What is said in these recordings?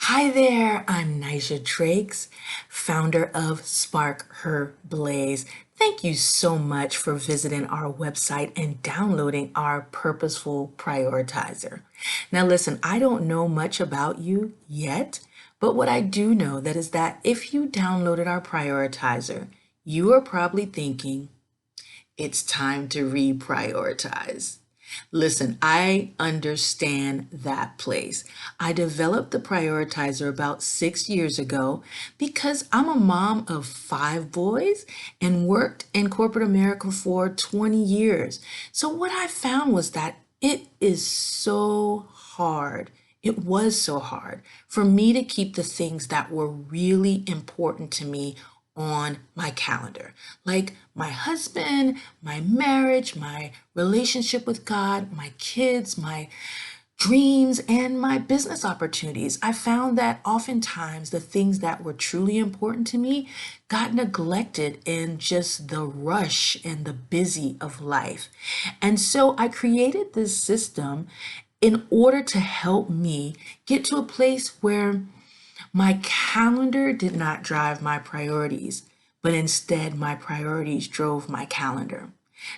Hi there, I'm Nija Drakes, founder of Spark Her Blaze. Thank you so much for visiting our website and downloading our Purposeful Prioritizer. Now listen, I don't know much about you yet, but what I do know that is that if you downloaded our prioritizer, you are probably thinking, it's time to reprioritize. Listen, I understand that place. I developed the prioritizer about 6 years ago because I'm a mom of 5 boys and worked in corporate America for 20 years. So, what I found was that it is so hard. It was so hard for me to keep the things that were really important to me on my calendar, like my husband, my marriage, my relationship with God, my kids, my dreams, and my business opportunities. I found that oftentimes the things that were truly important to me got neglected in just the rush and the busy of life. And so I created this system in order to help me get to a place where my calendar did not drive my priorities, but instead my priorities drove my calendar.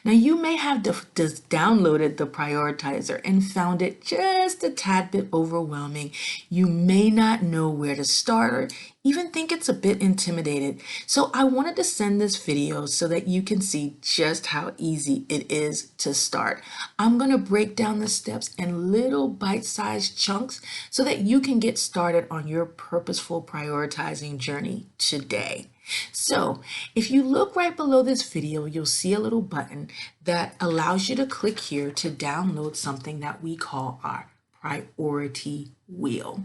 Now, you may have just downloaded the prioritizer and found it just a tad bit overwhelming. You may not know where to start or even think it's a bit intimidated. So I wanted to send this video so that you can see just how easy it is to start. I'm going to break down the steps in little bite-sized chunks so that you can get started on your purposeful prioritizing journey today. So if you look right below this video, you'll see a little button that allows you to click here to download something that we call our priority wheel.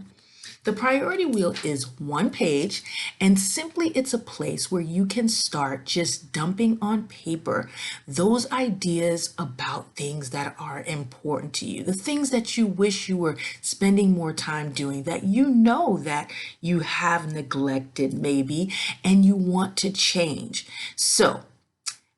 The priority wheel is one page, and simply it's a place where you can start just dumping on paper those ideas about things that are important to you, the things that you wish you were spending more time doing, that you know that you have neglected maybe, and you want to change. So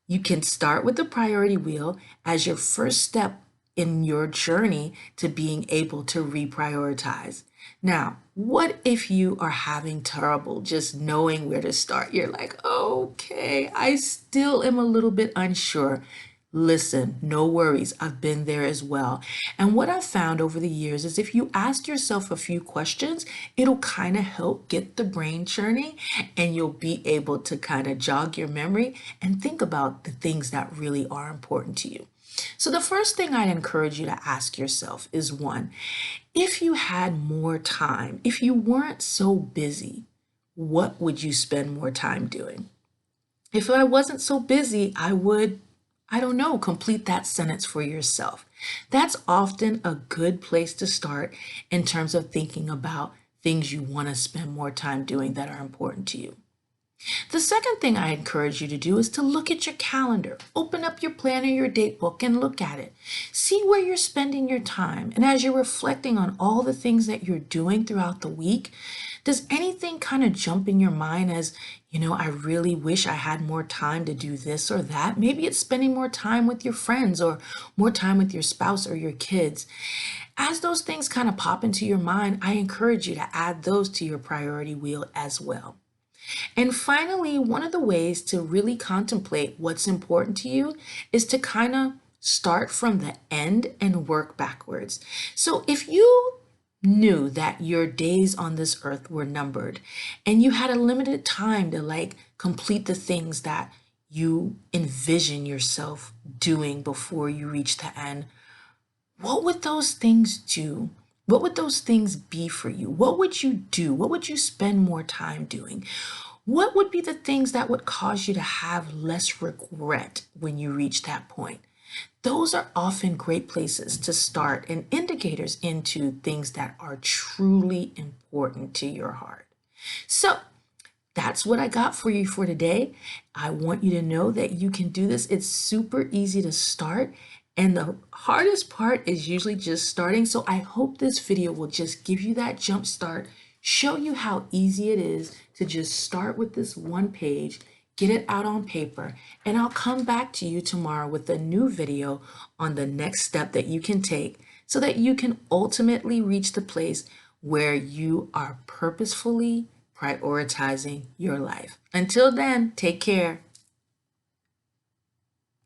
you can start with the priority wheel as your first step in your journey to being able to reprioritize. Now, what if you are having trouble just knowing where to start? You're like, okay, I still am a little bit unsure. Listen, no worries. I've been there as well. And what I've found over the years is if you ask yourself a few questions, it'll kind of help get the brain churning and you'll be able to kind of jog your memory and think about the things that really are important to you. So the first thing I'd encourage you to ask yourself is one, if you had more time, if you weren't so busy, what would you spend more time doing? If I wasn't so busy, I would, I don't know, complete that sentence for yourself. That's often a good place to start in terms of thinking about things you want to spend more time doing that are important to you. The second thing I encourage you to do is to look at your calendar. Open up your planner, your date book, and look at it. See where you're spending your time. And as you're reflecting on all the things that you're doing throughout the week, does anything kind of jump in your mind as, I really wish I had more time to do this or that? Maybe it's spending more time with your friends or more time with your spouse or your kids. As those things kind of pop into your mind, I encourage you to add those to your priority wheel as well. And finally, one of the ways to really contemplate what's important to you is to kind of start from the end and work backwards. So if you knew that your days on this earth were numbered and you had a limited time to complete the things that you envision yourself doing before you reach the end, what would those things do? What would those things be for you? What would you do? What would you spend more time doing? What would be the things that would cause you to have less regret when you reach that point? Those are often great places to start and indicators into things that are truly important to your heart. So that's what I got for you for today. I want you to know that you can do this. It's super easy to start. And the hardest part is usually just starting. So I hope this video will just give you that jump start, show you how easy it is to just start with this one page, get it out on paper, and I'll come back to you tomorrow with a new video on the next step that you can take so that you can ultimately reach the place where you are purposefully prioritizing your life. Until then, take care.